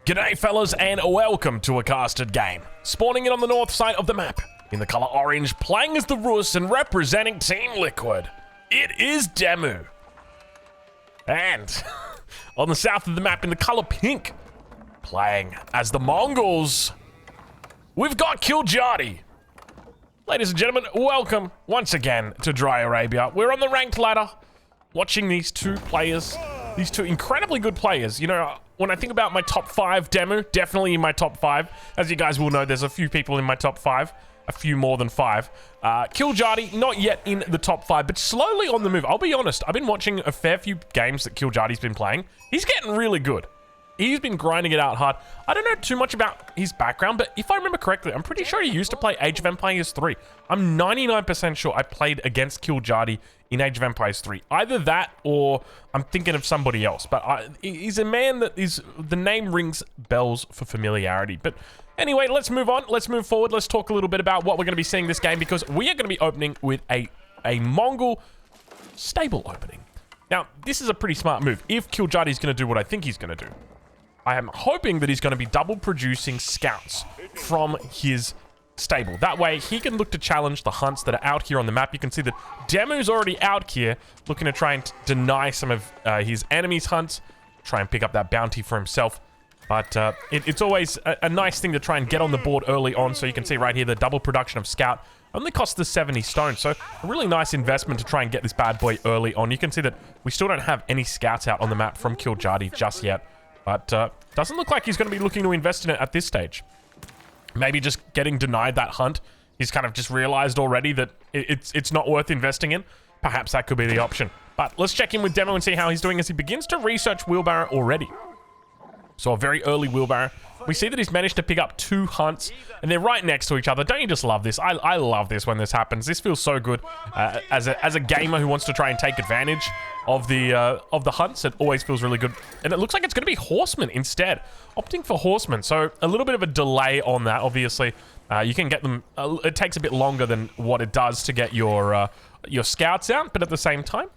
G'day fellas and welcome to a casted game. Spawning in on the north side of the map, in the colour orange, playing as the Rus and representing Team Liquid, it is Demu. And on the south of the map in the colour pink, playing as the Mongols, we've got Kiljadi. Ladies and gentlemen, welcome once again to Dry Arabia. We're on the ranked ladder, watching these two players, these two incredibly good players. You know, when I think about my top 5 Demu, definitely in my top 5. As you guys will know, there's a few people in my top 5, a few more than 5. Kiljadi, not yet in the top 5, but slowly on the move. I'll be honest, I've been watching a fair few games that Kiljadi's been playing. He's getting really good. He's been grinding it out hard. I don't know too much about his background, but if I remember correctly, I'm pretty sure he used to play Age of Empires 3. I'm 99% sure I played against Kiljadi in Age of Empires 3. Either that or I'm thinking of somebody else. But he's a man that is... The name rings bells for familiarity. But anyway, let's move on. Let's move forward. Let's talk a little bit about what we're going to be seeing this game, because we are going to be opening with a Mongol stable opening. Now, this is a pretty smart move. If Kiljadi is going to do what I think he's going to do, I am hoping that he's going to be double producing scouts from his stable. That way, he can look to challenge the hunts that are out here on the map. You can see that Demu's already out here looking to try and deny some of his enemies' hunts, try and pick up that bounty for himself. But it's always a nice thing to try and get on the board early on. So you can see right here, the double production of scout only costs us 70 stones. So a really nice investment to try and get this bad boy early on. You can see that we still don't have any scouts out on the map from Kiljadi just yet. But doesn't look like he's going to be looking to invest in it at this stage. Maybe just getting denied that hunt. He's kind of just realized already that it's not worth investing in. Perhaps that could be the option. But let's check in with Demo and see how he's doing as he begins to research wheelbarrow already. So a very early wheelbarrow. We see that he's managed to pick up 2 hunts, and they're right next to each other. Don't you just love this? I love this when this happens. This feels so good. As a gamer who wants to try and take advantage of the hunts, it always feels really good. And it looks like it's going to be horsemen instead. Opting for horsemen. So a little bit of a delay on that, obviously. You can get them... it takes a bit longer than what it does to get your scouts out, but at the same time,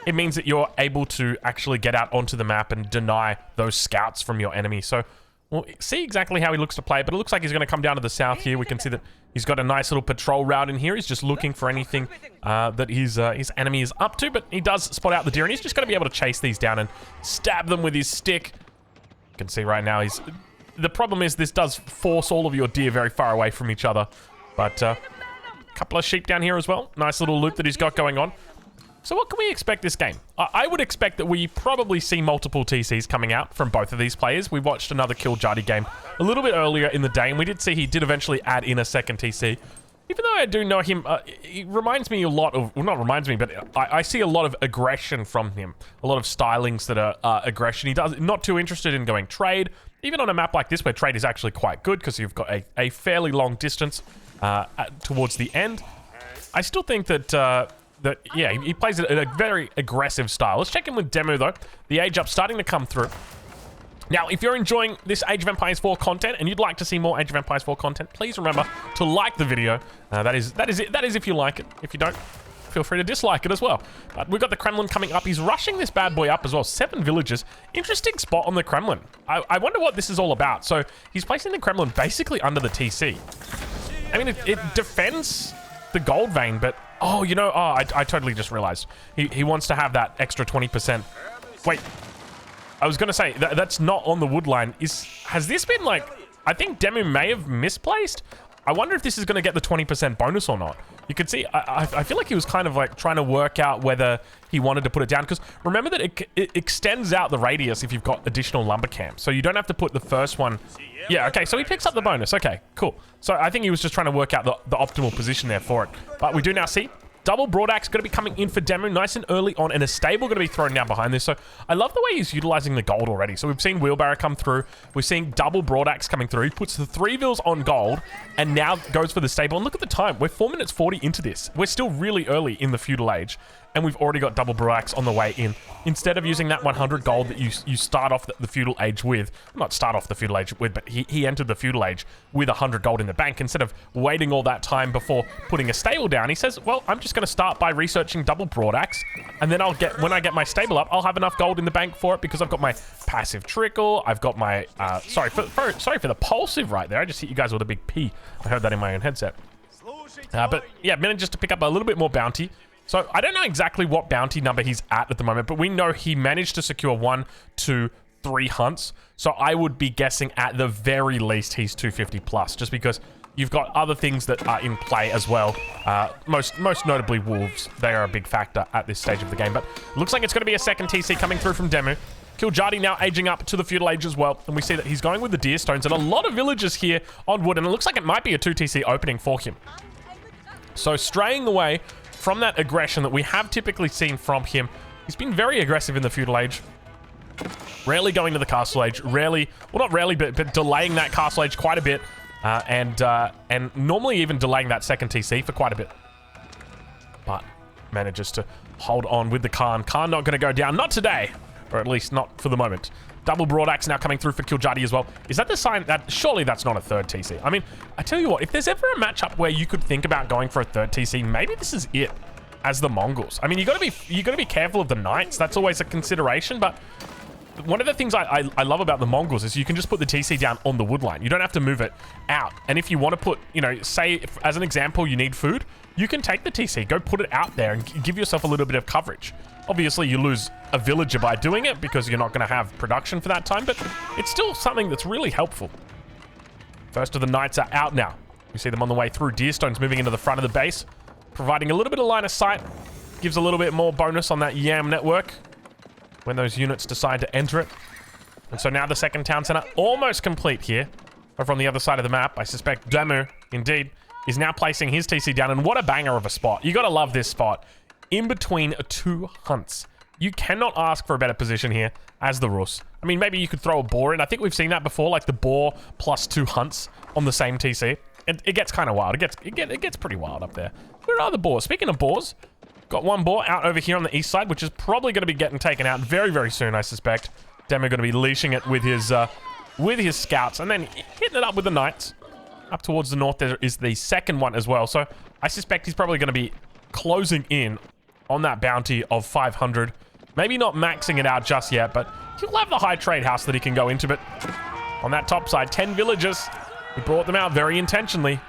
it means that you're able to actually get out onto the map and deny those scouts from your enemy. So we'll see exactly how he looks to play, but it looks like he's going to come down to the south here. We can see that he's got a nice little patrol route in here. He's just looking for anything that his enemy is up to, but he does spot out the deer, and he's just going to be able to chase these down and stab them with his stick. You can see right now he's... The problem is this does force all of your deer very far away from each other, but a couple of sheep down here as well. Nice little loot that he's got going on. So what can we expect this game? I would expect that we probably see multiple TCs coming out from both of these players. We watched another Kiljadi game a little bit earlier in the day, and we did see he did eventually add in a second TC. Even though I do know him, he reminds me a lot of... Well, not reminds me, but I see a lot of aggression from him. A lot of stylings that are aggression. He does not too interested in going trade. Even on a map like this where trade is actually quite good because you've got a fairly long distance towards the end. I still think that... yeah, he plays it in a very aggressive style. Let's check in with Demu, though. The age up starting to come through. Now, if you're enjoying this Age of Empires 4 content and you'd like to see more Age of Empires 4 content, please remember to like the video. That is if you like it. If you don't, feel free to dislike it as well. But we've got the Kremlin coming up. He's rushing this bad boy up as well. 7 villages. Interesting spot on the Kremlin. I wonder what this is all about. So he's placing the Kremlin basically under the TC. I mean, it defends the gold vein, but... Oh, you know, I totally just realized. He wants to have that extra 20%. Wait, I was going to say, that's not on the wood line. Has this been like... I think Demu may have misplaced. I wonder if this is going to get the 20% bonus or not. You can see, I feel like he was kind of like trying to work out whether he wanted to put it down. Because remember that it extends out the radius if you've got additional lumber camps. So you don't have to put the first one... Yeah, okay, so he picks up the bonus. Okay, cool. So I think he was just trying to work out the optimal position there for it. But we do now see double broad axe going to be coming in for Demu nice and early on, and a stable going to be thrown down behind this. So I love the way he's utilizing the gold already. So we've seen wheelbarrow come through. We're seeing double broad axe coming through. He puts the 3 vills on gold and now goes for the stable. And look at the time. We're 4 minutes 40 into this. We're still really early in the feudal age. and we've already got double broads on the way in. Instead of using that 100 gold that you start off the feudal age with, not start off the feudal age with, but he entered the feudal age with 100 gold in the bank. Instead of waiting all that time before putting a stable down, he says, well, I'm just going to start by researching double broadaxe, and then when I get my stable up, I'll have enough gold in the bank for it because I've got my passive trickle, I've got my, sorry for the pulsive right there. I just hit you guys with a big P. I heard that in my own headset. But yeah, managed to pick up a little bit more bounty. So I don't know exactly what bounty number he's at the moment, but we know he managed to secure 1, 2, 3 hunts. So I would be guessing at the very least he's 250 plus, just because you've got other things that are in play as well. Most notably wolves. They are a big factor at this stage of the game. But looks like it's going to be a second TC coming through from Demu. Kiljadi now aging up to the feudal age as well, and we see that he's going with the deer stones and a lot of villagers here on wood, and it looks like it might be a 2 TC opening for him. So straying away from that aggression that we have typically seen from him. He's been very aggressive in the feudal age. Rarely going to the castle age. Rarely, well, not rarely, but delaying that castle age quite a bit. And normally even delaying that second TC for quite a bit. But manages to hold on with the Khan. Khan not going to go down. Not today. Or at least not for the moment. Double broadaxe now coming through for Kiljadi as well. Is that the sign that surely that's not a third TC? I mean, I tell you what, if there's ever a matchup where you could think about going for a third TC, maybe this is it as the Mongols. I mean, you got to be careful of the knights. That's always a consideration, but one of the things I love about the Mongols is you can just put the TC down on the wood line. You don't have to move it out. And if you want to put, you know, say as an example, you need food, you can take the TC, go put it out there and give yourself a little bit of coverage. Obviously, you lose a villager by doing it because you're not going to have production for that time, but it's still something that's really helpful. First of the knights are out now. You see them on the way through. Deerstone's moving into the front of the base, providing a little bit of line of sight. Gives a little bit more bonus on that YAM network when those units decide to enter it. And so now the second town center almost complete here. Over on the other side of the map, I suspect Demu, indeed, is now placing his TC down. And what a banger of a spot. You got to love this spot. In between 2 hunts. You cannot ask for a better position here as the Rus. I mean, maybe you could throw a boar in. I think we've seen that before, like the boar plus 2 hunts on the same TC. It gets kind of wild. It gets pretty wild up there. Where are the boars? Speaking of boars, got one boar out over here on the east side, which is probably going to be getting taken out very, very soon, I suspect. Demu going to be leashing it with his scouts and then hitting it up with the knights. Up towards the north, there is the second one as well. So I suspect he's probably going to be closing in on that bounty of 500. Maybe not maxing it out just yet, but he'll have the high trade house that he can go into. But on that top side, 10 villagers. He brought them out very intentionally.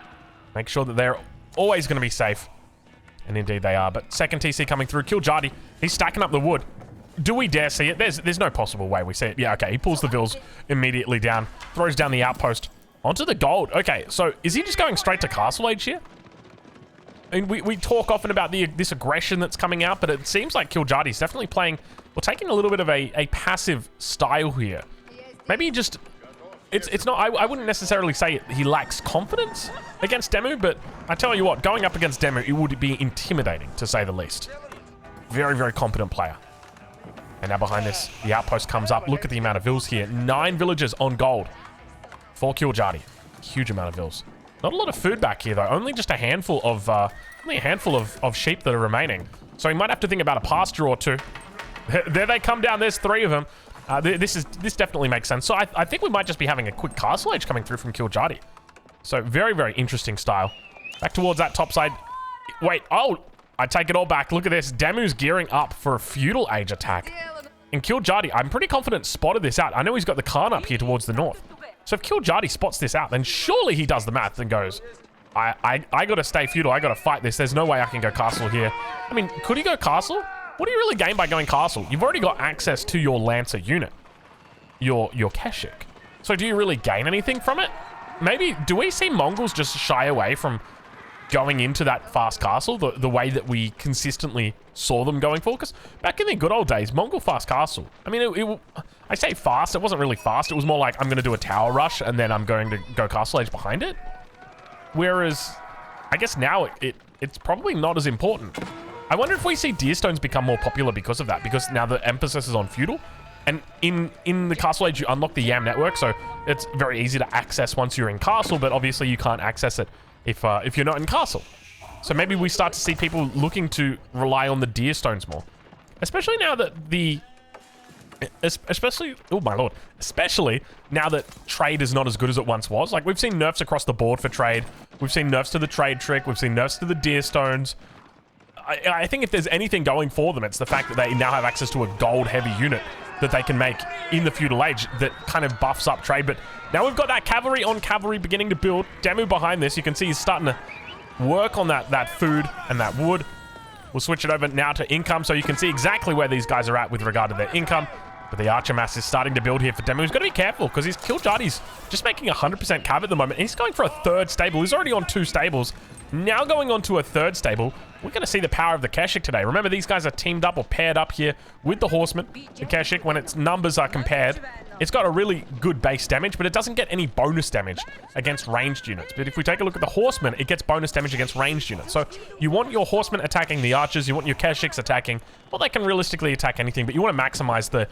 Make sure that they're always going to be safe. And indeed they are. But second TC coming through. Kiljadi. He's stacking up the wood. Do we dare see it? There's no possible way we see it. Yeah, okay. He pulls the vills immediately down. Throws down the outpost. Onto the gold. Okay, so is he just going straight to castle age here? I mean, we talk often about this aggression that's coming out, but it seems like Kiljadi's definitely playing, or taking a little bit of a passive style here. Maybe he just, it's not, I wouldn't necessarily say he lacks confidence against Demu, but I tell you what, going up against Demu, it would be intimidating, to say the least. Very, very competent player. And now behind this, the outpost comes up. Look at the amount of vills here. 9 villagers on gold for Kiljadi. Huge amount of vills. Not a lot of food back here, though. Only just a handful of sheep that are remaining. So he might have to think about a pasture or 2. There they come down. There's 3 of them. This definitely makes sense. So I think we might just be having a quick castle age coming through from Kiljadi. So very, very interesting style. Back towards that top side. Wait, oh, I take it all back. Look at this. Demu's gearing up for a feudal age attack. And Kiljadi, I'm pretty confident, spotted this out. I know he's got the Khan up here towards the north. So if Kiljadi spots this out, then surely he does the math and goes, I got to stay feudal. I got to fight this. There's no way I can go castle here. I mean, could he go castle? What do you really gain by going castle? You've already got access to your Lancer unit, your Keshik. So do you really gain anything from it? Maybe, do we see Mongols just shy away from going into that fast castle the way that we consistently saw them going for? Because back in the good old days, Mongol fast castle, I mean, I say fast, it wasn't really fast. It was more like, I'm going to do a tower rush and then I'm going to go castle age behind it. Whereas, I guess now it's probably not as important. I wonder if we see Deerstones become more popular because of that, because now the emphasis is on feudal. And in the castle age, you unlock the YAM network, so it's very easy to access once you're in castle, but obviously you can't access it if you're not in castle. So maybe we start to see people looking to rely on the deer stones more. Especially now that the... Especially... Oh, my lord. Especially now that trade is not as good as it once was. Like, we've seen nerfs across the board for trade. We've seen nerfs to the trade trick. We've seen nerfs to the deer stones. I think if there's anything going for them, it's the fact that they now have access to a gold-heavy unit that they can make in the feudal age that kind of buffs up trade. But now we've got that cavalry on cavalry beginning to build. Demu behind this. You can see he's starting to work on that food and that wood. We'll switch it over now to income so you can see exactly where these guys are at with regard to their income. But the archer mass is starting to build here for Demu. He's got to be careful because his Kiljadi's just making 100% cav at the moment. And he's going for a third stable. He's already on 2 stables. Now going on to a third stable. We're going to see the power of the Keshik today. Remember, these guys are teamed up or paired up here with the horsemen. The Keshik, when its numbers are compared, it's got a really good base damage, but it doesn't get any bonus damage against ranged units. But if we take a look at the horsemen, it gets bonus damage against ranged units. So you want your horsemen attacking the archers, you want your Keshiks attacking, well, they can realistically attack anything, but you want to maximize the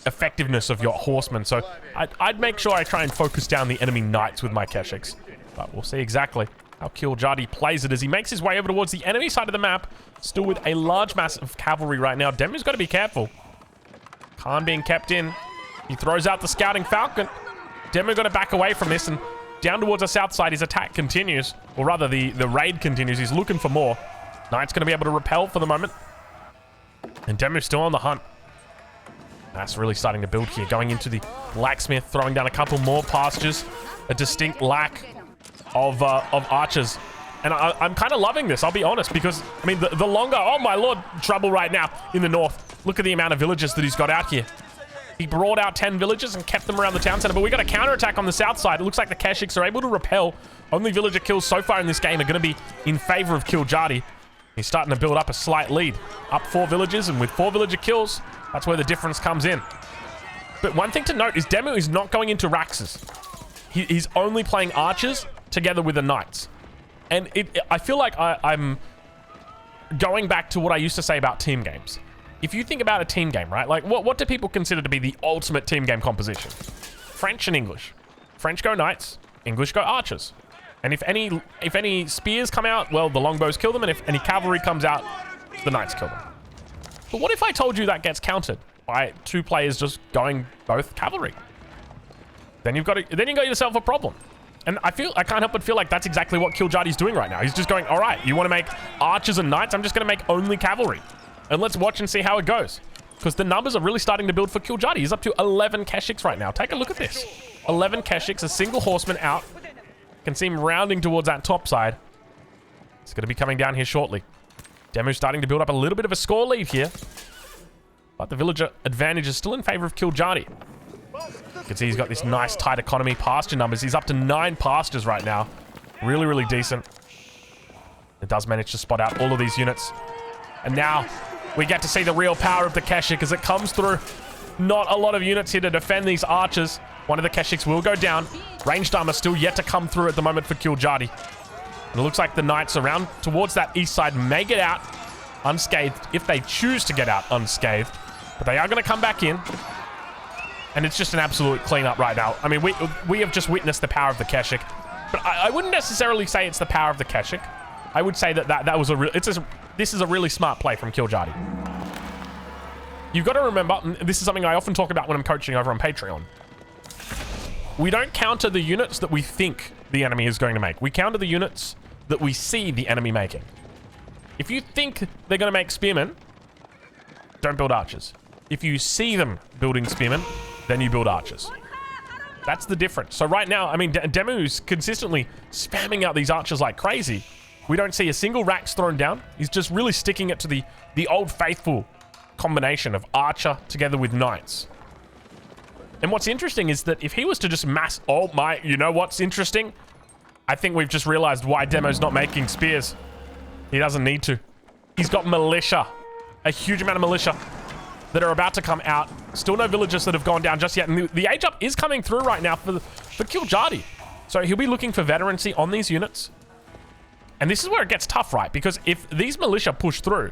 effectiveness of your horsemen. So I'd make sure I try and focus down the enemy knights with my Keshiks. But we'll see exactly how Kiljadi plays it as he makes his way over towards the enemy side of the map, still with a large mass of cavalry right now. Demu's got to be careful. Khan being kept in. He throws out the scouting falcon. Demu got to back away from this and down towards the south side. His attack continues, or rather the raid continues. He's looking for more. Knight's going to be able to repel for the moment. And Demu's still on the hunt. That's really starting to build here. Going into the blacksmith, throwing down a couple more pastures. A distinct lack of archers. And I'm kind of loving this, I'll be honest, because, I mean, the longer... Oh, my lord, trouble right now in the north. Look at the amount of villages that he's got out here. He brought out 10 villages and kept them around the town center, but we got a counterattack on the south side. It looks like the Keshiks are able to repel. Only villager kills so far in this game are going to be in favor of Kiljadi. He's starting to build up a slight lead. Up 4 villages, and with 4 villager kills, that's where the difference comes in. But one thing to note is Demu is not going into Raxes. He's only playing archers together with the knights. And I feel like I'm going back to what I used to say about team games. If you think about a team game, right? Like, what do people consider to be the ultimate team game composition? French and English. French go knights, English go archers. And if any spears come out, well, the longbows kill them, and if any cavalry comes out, the knights kill them. But what if I told you that gets countered by 2 players just going both cavalry? Then you got yourself a problem. And I can't help but feel like that's exactly what Kiljadi's doing right now. He's just going, all right, you want to make archers and knights? I'm just going to make only cavalry. And let's watch and see how it goes. Because the numbers are really starting to build for Kiljadi. He's up to 11 Keshiks right now. Take a look at this. 11 Keshiks, a single horseman out. Can see him rounding towards that top side. It's going to be coming down here shortly. Demu's starting to build up a little bit of a score lead here. But the villager advantage is still in favor of Kiljadi. You can see he's got this nice tight economy pasture numbers. He's up to 9 pastures right now. Really, really decent. It does manage to spot out all of these units. And now we get to see the real power of the Keshik as it comes through. Not a lot of units here to defend these archers. One of the Keshiks will go down. Ranged armor still yet to come through at the moment for Kiljadi. And it looks like the knights around towards that east side may get out unscathed if they choose to get out unscathed. But they are going to come back in. And it's just an absolute cleanup right now. I mean, we have just witnessed the power of the Keshik. But I wouldn't necessarily say it's the power of the Keshik. I would say that was this is a really smart play from Kiljadi. You've got to remember, and this is something I often talk about when I'm coaching over on Patreon. We don't counter the units that we think the enemy is going to make. We counter the units that we see the enemy making. If you think they're going to make spearmen, don't build archers. If you see them building spearmen, then you build archers. That's the difference. So right now, I mean, Demu's consistently spamming out these archers like crazy. We don't see a single Rax thrown down. He's just really sticking it to the old faithful combination of archer together with knights. And what's interesting is that if he was to just mass... Oh my, you know what's interesting? I think we've just realized why Demo's not making spears. He doesn't need to. He's got militia. A huge amount of militia that are about to come out. Still no villagers that have gone down just yet. And the age up is coming through right now for Kiljadi. So he'll be looking for veterancy on these units. And this is where it gets tough, right? Because if these militia push through,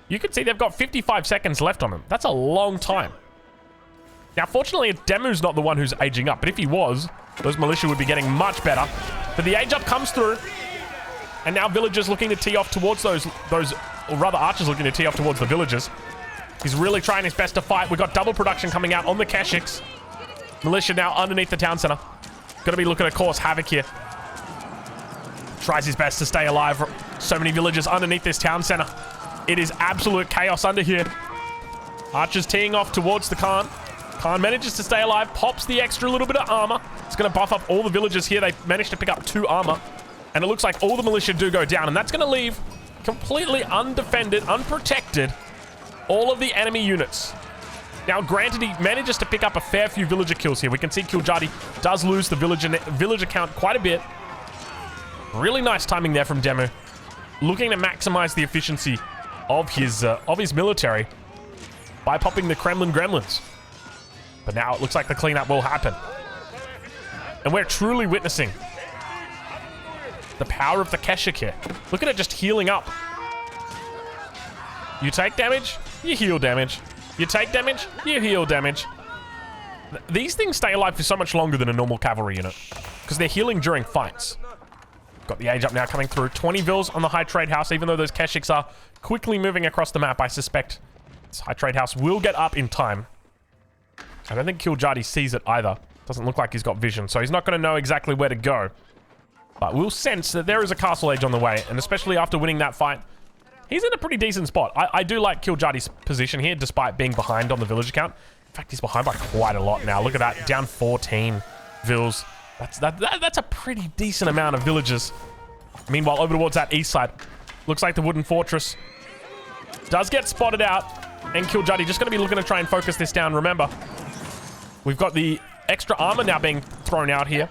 you can see they've got 55 seconds left on them. That's a long time. Now, fortunately, Demu's not the one who's aging up. But if he was, those militia would be getting much better. But the age up comes through. And now villagers looking to tee off towards those, or rather archers looking to tee off towards the villagers. He's really trying his best to fight. We've got double production coming out on the Keshiks. Militia now underneath the town center. Gonna be looking to cause havoc here. Tries his best to stay alive. So many villagers underneath this town center. It is absolute chaos under here. Archers teeing off towards the Khan. Khan manages to stay alive, pops the extra little bit of armor. It's gonna buff up all the villagers here. They managed to pick up 2 armor. And it looks like all the militia do go down. And that's gonna leave completely undefended, unprotected, all of the enemy units. Now, granted, he manages to pick up a fair few villager kills here. We can see Kiljadi does lose the villager count quite a bit. Really nice timing there from Demu. Looking to maximize the efficiency of his military by popping the Kremlin gremlins. But now it looks like the cleanup will happen. And we're truly witnessing the power of the Keshik here. Look at it just healing up. You take damage, you heal damage. You take damage, you heal damage. These things stay alive for so much longer than a normal cavalry unit because they're healing during fights. Got the age up now coming through. 20 vils on the high trade house, even though those Keshiks are quickly moving across the map. I suspect this high trade house will get up in time. I don't think Kiljadi sees it either. Doesn't look like he's got vision, so he's not going to know exactly where to go. But we'll sense that there is a castle age on the way, and especially after winning that fight, he's in a pretty decent spot. I do like Kiljadi's position here, despite being behind on the villager count. In fact, he's behind by quite a lot now. Look at that, down 14 vils. That's a pretty decent amount of villagers. Meanwhile, over towards that east side, looks like the wooden fortress does get spotted out, and Kiljadi just going to be looking to try and focus this down. Remember, we've got the extra armor now being thrown out here.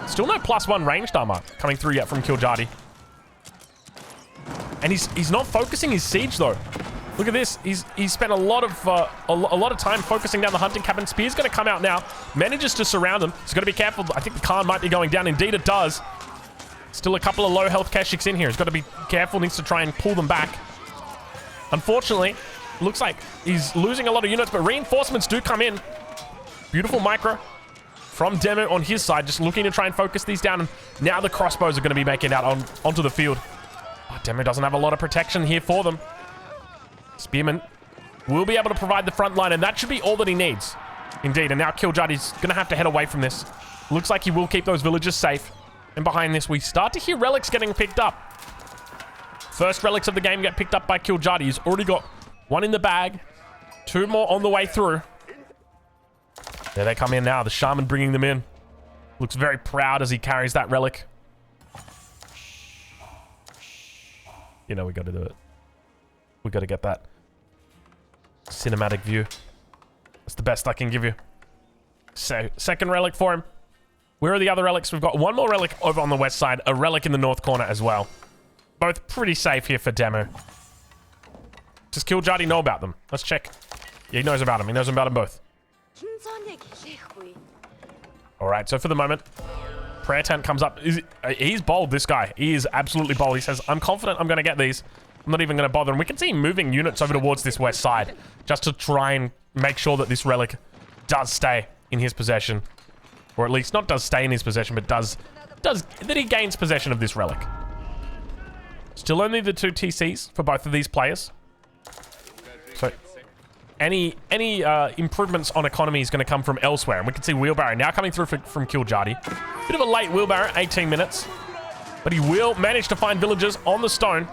Still no +1 ranged armor coming through yet from Kiljadi. And he's not focusing his siege though. Look at this. He's spent a lot of time focusing down the hunting cabin. Spear's going to come out now. Manages to surround him. He's got to be careful. I think the Khan might be going down. Indeed, it does. Still a couple of low health Keshiks in here. He's got to be careful. Needs to try and pull them back. Unfortunately, looks like he's losing a lot of units, but reinforcements do come in. Beautiful micro from Demo on his side, just looking to try and focus these down. And now the crossbows are going to be making it out onto the field. Oh, Demo doesn't have a lot of protection here for them. Spearman will be able to provide the front line, and that should be all that he needs. Indeed, and now Kiljadi's going to have to head away from this. Looks like he will keep those villagers safe. And behind this, we start to hear relics getting picked up. First relics of the game get picked up by Kiljadi. He's already got 1 in the bag. 2 more on the way through. There they come in now. The shaman bringing them in. Looks very proud as he carries that relic. You know we got to do it. We got to get that cinematic view. That's the best I can give you. So, second relic for him. Where are the other relics? We've got 1 more relic over on the west side. A relic in the north corner as well. Both pretty safe here for Demo. Does Kiljadi know about them? Let's check. Yeah, he knows about them. He knows about them both. Alright, so for the moment, prayer tent comes up. He's bold, this guy. He is absolutely bold. He says, I'm confident I'm going to get these. I'm not even going to bother. And we can see him moving units over towards this west side just to try and make sure that this relic does stay in his possession. Or at least not does stay in his possession, but that he gains possession of this relic. Still only the 2 TCs for both of these players. So any improvements on economy is going to come from elsewhere. And we can see Wheelbarrow now coming through from Kiljadi. Bit of a late Wheelbarrow, 18 minutes. But he will manage to find villagers on the stone.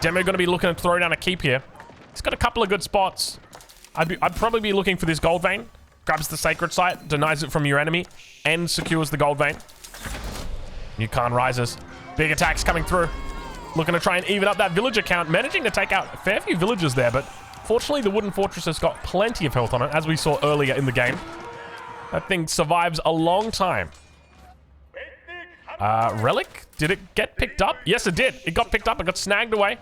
Demo going to be looking to throw down a keep here. He's got a couple of good spots. I'd probably be looking for this gold vein. Grabs the sacred site, denies it from your enemy, and secures the gold vein. New Khan rises. Big attacks coming through. Looking to try and even up that villager count. Managing to take out a fair few villagers there, but fortunately the wooden fortress has got plenty of health on it, as we saw earlier in the game. That thing survives a long time. Relic? Did it get picked up? Yes, it did. It got picked up. It got snagged away.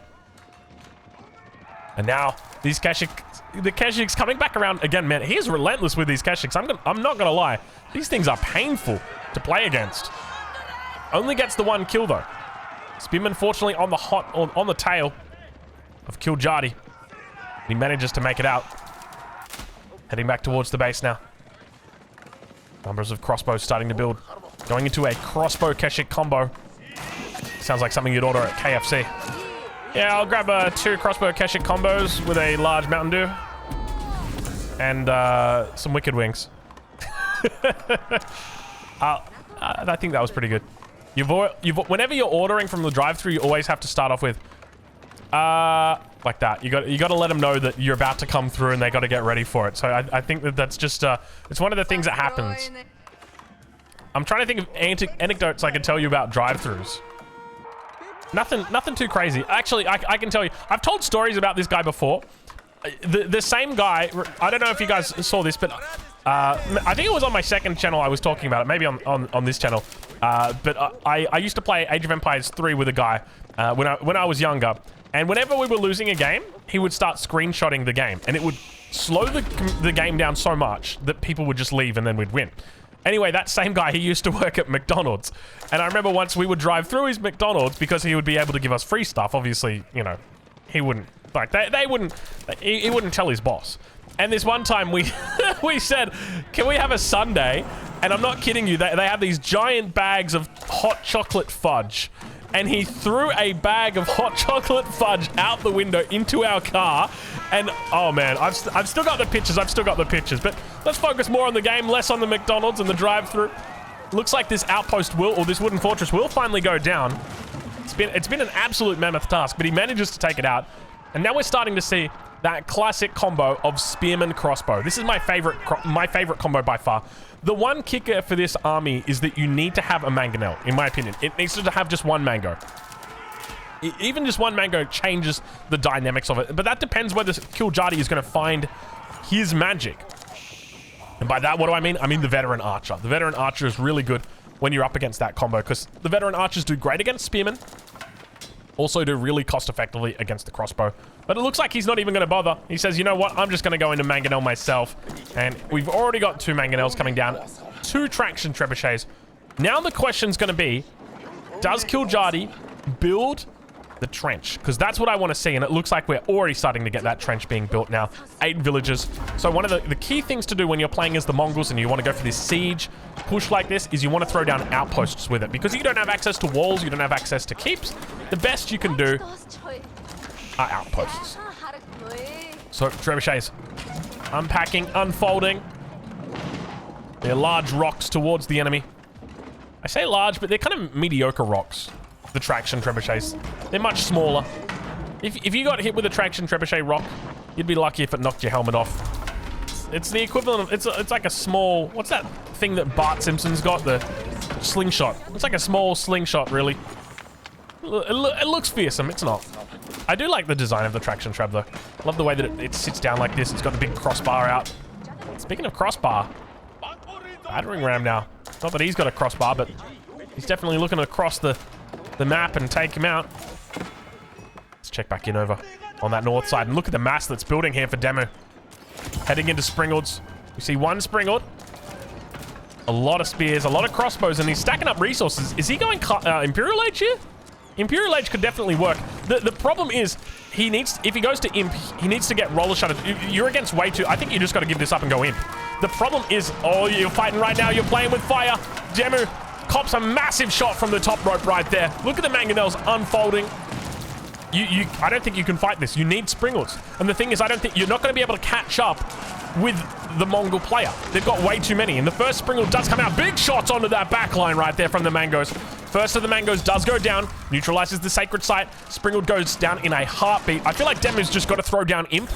And now these the Keshiks coming back around again, man. He is relentless with these Keshiks. I'm not gonna lie. These things are painful to play against. Only gets the 1 kill though. Spearman fortunately on the tail of Kiljadi. He manages to make it out. Heading back towards the base now. Numbers of crossbows starting to build. Going into a crossbow Keshik combo. Sounds like something you'd order at KFC. Yeah, I'll grab 2 crossbow Keshik combos with a large Mountain Dew. And some Wicked Wings. I think that was pretty good. Whenever you're ordering from the drive-thru, you always have to start off with like that. You got to let them know that you're about to come through and they got to get ready for it. So I think that's just it's one of the things that happens. I'm trying to think of anecdotes I can tell you about drive-thrus. Nothing too crazy. Actually, I can tell you. I've told stories about this guy before. The same guy. I don't know if you guys saw this, but I think it was on my second channel I was talking about it. Maybe on this channel. But I used to play Age of Empires 3 with a guy when I was younger. And whenever we were losing a game, he would start screenshotting the game. And it would slow the game down so much that people would just leave and then we'd win. Anyway, that same guy, he used to work at McDonald's. And I remember once we would drive through his McDonald's because he would be able to give us free stuff. Obviously, you know, he wouldn't, like, they wouldn't, he wouldn't tell his boss. And this one time we said, can we have a sundae? And I'm not kidding you, they have these giant bags of hot chocolate fudge. And he threw a bag of hot chocolate fudge out the window into our car. And, oh man, I've still got the pictures. But let's focus more on the game, less on the McDonald's and the drive-thru. Looks like this outpost will, or this wooden fortress will finally go down. It's been an absolute mammoth task, but he manages to take it out. And now we're starting to see that classic combo of spearman crossbow. This is my favorite combo by far. The one kicker for this army is that you need to have a mangonel, in my opinion. It needs to have just one mango. Even just one mango changes the dynamics of it. But that depends whether Kiljadi is going to find his magic. And by that, what do I mean? I mean the veteran archer. The veteran archer is really good when you're up against that combo, because the veteran archers do great against spearmen. Also do really cost-effectively against the crossbow. But it looks like he's not even going to bother. He says, you know what? I'm just going to go into mangonel myself. And we've already got 2 mangonels coming down. 2 traction trebuchets. Now the question's going to be, does Kiljadi build the trench? Because that's what I want to see. And it looks like we're already starting to get that trench being built now. 8 villages. So one of the key things to do when you're playing as the Mongols and you want to go for this siege push like this is you want to throw down outposts with it. Because you don't have access to walls, you don't have access to keeps. The best you can do are outposts. So trebuchets unpacking, unfolding. They're large rocks towards the enemy. I say large, but they're kind of mediocre rocks. The traction trebuchets. They're much smaller. If you got hit with a traction trebuchet rock, you'd be lucky if it knocked your helmet off. It's the equivalent of, it's like a small, what's that thing that Bart Simpson's got? The slingshot. It's like a small slingshot, really. It looks fearsome. It's not. I do like the design of the traction treb, though. I love the way that it sits down like this. It's got the big crossbar out. Speaking of crossbar, battering ram now. Not that he's got a crossbar, but he's definitely looking across the map and take him out. Let's check back in over on that north side and look at the mass that's building here for Demu. Heading into Springolds. We see 1 Springald. A lot of spears, a lot of crossbows, and he's stacking up resources. Is he going Imperial Age here? Imperial Age could definitely work. The problem is, if he goes to Imp, he needs to get roller shuttered. You're against way too, I think you just got to give this up and go Imp. The problem is, oh, you're fighting right now, you're playing with fire. Demu cops a massive shot from the top rope right there. Look at the mangonels unfolding. I don't think you can fight this. You need Springolds. And the thing is, I don't think you're not going to be able to catch up with the Mongol player. They've got way too many. And the first Springold does come out. Big shots onto that back line right there from the Mangoes. First of the Mangoes does go down. Neutralizes the sacred site. Springold goes down in a heartbeat. I feel like Demu's just got to throw down Imp.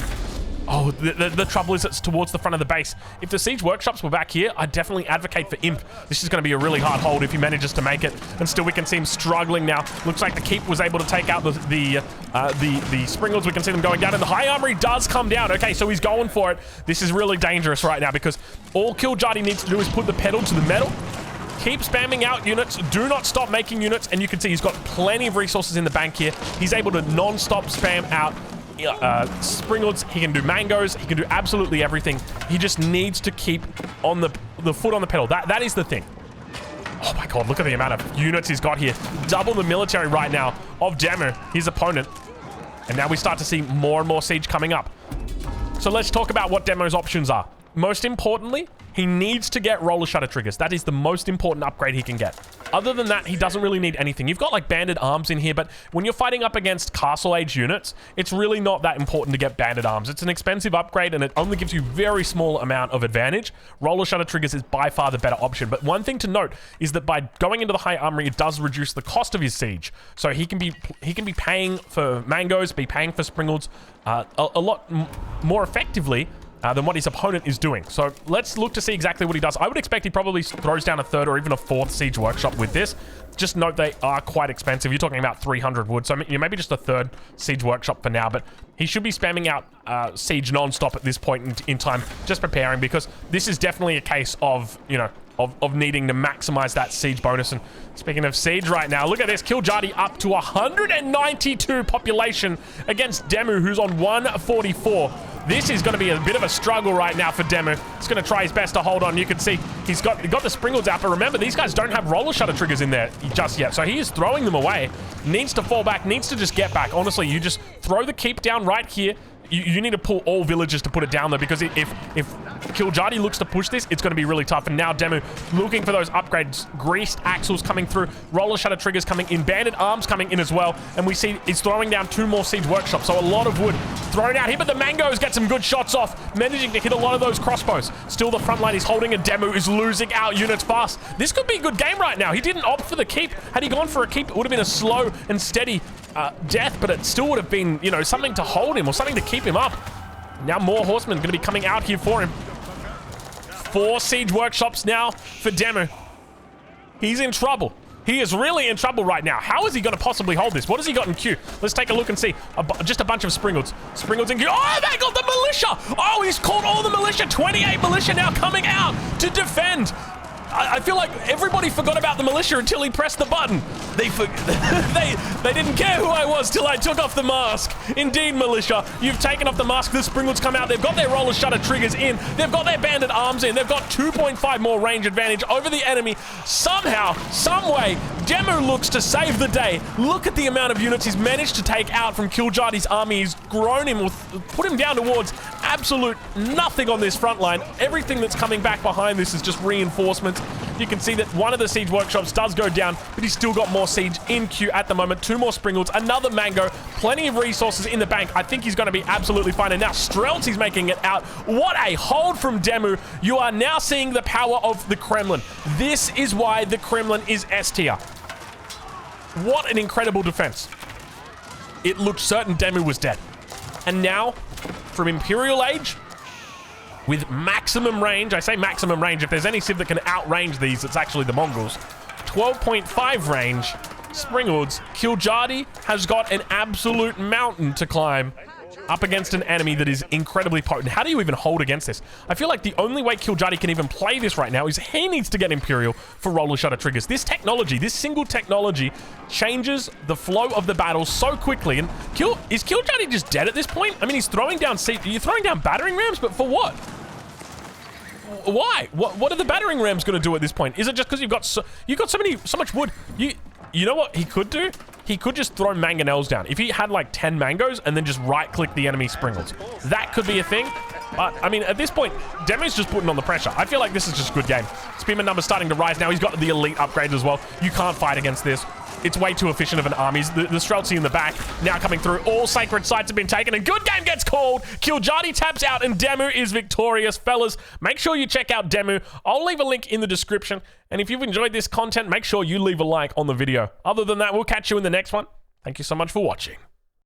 Oh, the trouble is it's towards the front of the base. If the siege workshops were back here, I'd definitely advocate for Imp. This is going to be a really hard hold if he manages to make it. And still we can see him struggling now. Looks like the keep was able to take out the Springolds. We can see them going down, and the high armory does come down. Okay, so he's going for it. This is really dangerous right now because all Kiljadi needs to do is put the pedal to the metal. Keep spamming out units. Do not stop making units. And you can see he's got plenty of resources in the bank here. He's able to non-stop spam out Springolds. He can do mangoes. He can do absolutely everything. He just needs to keep on the foot on the pedal. That is the thing. Oh my god, look at the amount of units he's got here. Double the military right now of Demu, his opponent. And now we start to see more and more siege coming up. So let's talk about what Demu's options are. Most importantly, He needs to get roller shutter triggers. That is the most important upgrade he can get. Other than that, he doesn't really need anything. You've got like banded arms in here, but when you're fighting up against castle age units, it's really not that important to get banded arms. It's an expensive upgrade and it only gives you very small amount of advantage. Roller shutter triggers is by far the better option. But one thing to note is that by going into the high armory, it does reduce the cost of his siege. So he can be paying for mangoes, be paying for springles a lot more effectively than what his opponent is doing. So let's look to see exactly what he does. I would expect he probably throws down a third or even a fourth siege workshop with this. Just note they are quite expensive. You're talking about 300 wood, so maybe just a third siege workshop for now, but he should be spamming out siege non-stop at this point in time, just preparing, because this is definitely a case of, you know, of needing to maximize that siege bonus. And speaking of siege right now, look at this. Kiljardi up to 192 population against Demu, who's on 144. This is going to be a bit of a struggle right now for Demu. He's going to try his best to hold on. You can see he got the springles out, but remember, these guys don't have roller shutter triggers in there just yet, so he is throwing them away. Needs to fall back, needs to just get back. Honestly, you just throw the keep down right here. You need to pull all villagers to put it down, though, because if Kiljardi looks to push this, it's going to be really tough. And now Demu looking for those upgrades. Greased axles coming through. Roller shutter triggers coming in. Banded arms coming in as well. And we see he's throwing down 2 more siege workshops. So a lot of wood thrown out here. But the mangoes get some good shots off, managing to hit a lot of those crossbows. Still the front line is holding, and Demu is losing out units fast. This could be a good game right now. He didn't opt for the keep. Had he gone for a keep, it would have been a slow and steady death, but it still would have been, you know, something to hold him or something to keep him up. Now more horsemen going to be coming out here for him. 4 siege workshops now for Demu. He's in trouble. He is really in trouble right now. How is he going to possibly hold this? What has he got in queue? Let's take a look and see. Just a bunch of Springles. Springles in queue. Oh, they got the militia. Oh, he's called all the militia. 28 militia now coming out to defend. I feel like everybody forgot about the militia until he pressed the button. They didn't care who I was till I took off the mask. Indeed, militia, you've taken off the mask. The Springlets come out. They've got their roller shutter triggers in. They've got their banded arms in. They've got 2.5 more range advantage over the enemy. Somehow, someway, Demu looks to save the day. Look at the amount of units he's managed to take out from Kiljardi's army. He's grown him, put him down towards absolute nothing on this front line. Everything that's coming back behind this is just reinforcements. You can see that one of the siege workshops does go down, but he's still got more siege in queue at the moment. 2 more Springles, another mango, plenty of resources in the bank. I think he's going to be absolutely fine. And now Strelts, he's making it out. What a hold from Demu. You are now seeing the power of the Kremlin. This is why the Kremlin is S tier. What an incredible defense. It looked certain Demu was dead. And now, from Imperial Age, with maximum range, I say maximum range, if there's any civ that can outrange these, it's actually the Mongols. 12.5 range, Springalds, Kiljardi has got an absolute mountain to climb up against an enemy that is incredibly potent. How do you even hold against this? I feel like the only way Kiljardi can even play this right now is he needs to get Imperial for roller shutter triggers. This technology, this single technology, changes the flow of the battle so quickly. And is Kiljardi just dead at this point? I mean, he's throwing down you're throwing down battering rams, but for what? Why? What are the battering rams going to do at this point? Is it just because you've got so much wood? You know what he could do? He could just throw mangonels down. If he had like 10 mangoes and then just right-click the enemy Springles, that could be a thing. But, I mean, at this point, Demu's just putting on the pressure. I feel like this is just a good game. Spearman number's starting to rise now. He's got the elite upgrades as well. You can't fight against this. It's way too efficient of an army. The Streltsy in the back now coming through. All sacred sites have been taken, and good game gets called. Kiljardi taps out, and Demu is victorious. Fellas, make sure you check out Demu. I'll leave a link in the description. And if you've enjoyed this content, make sure you leave a like on the video. Other than that, we'll catch you in the next one. Thank you so much for watching.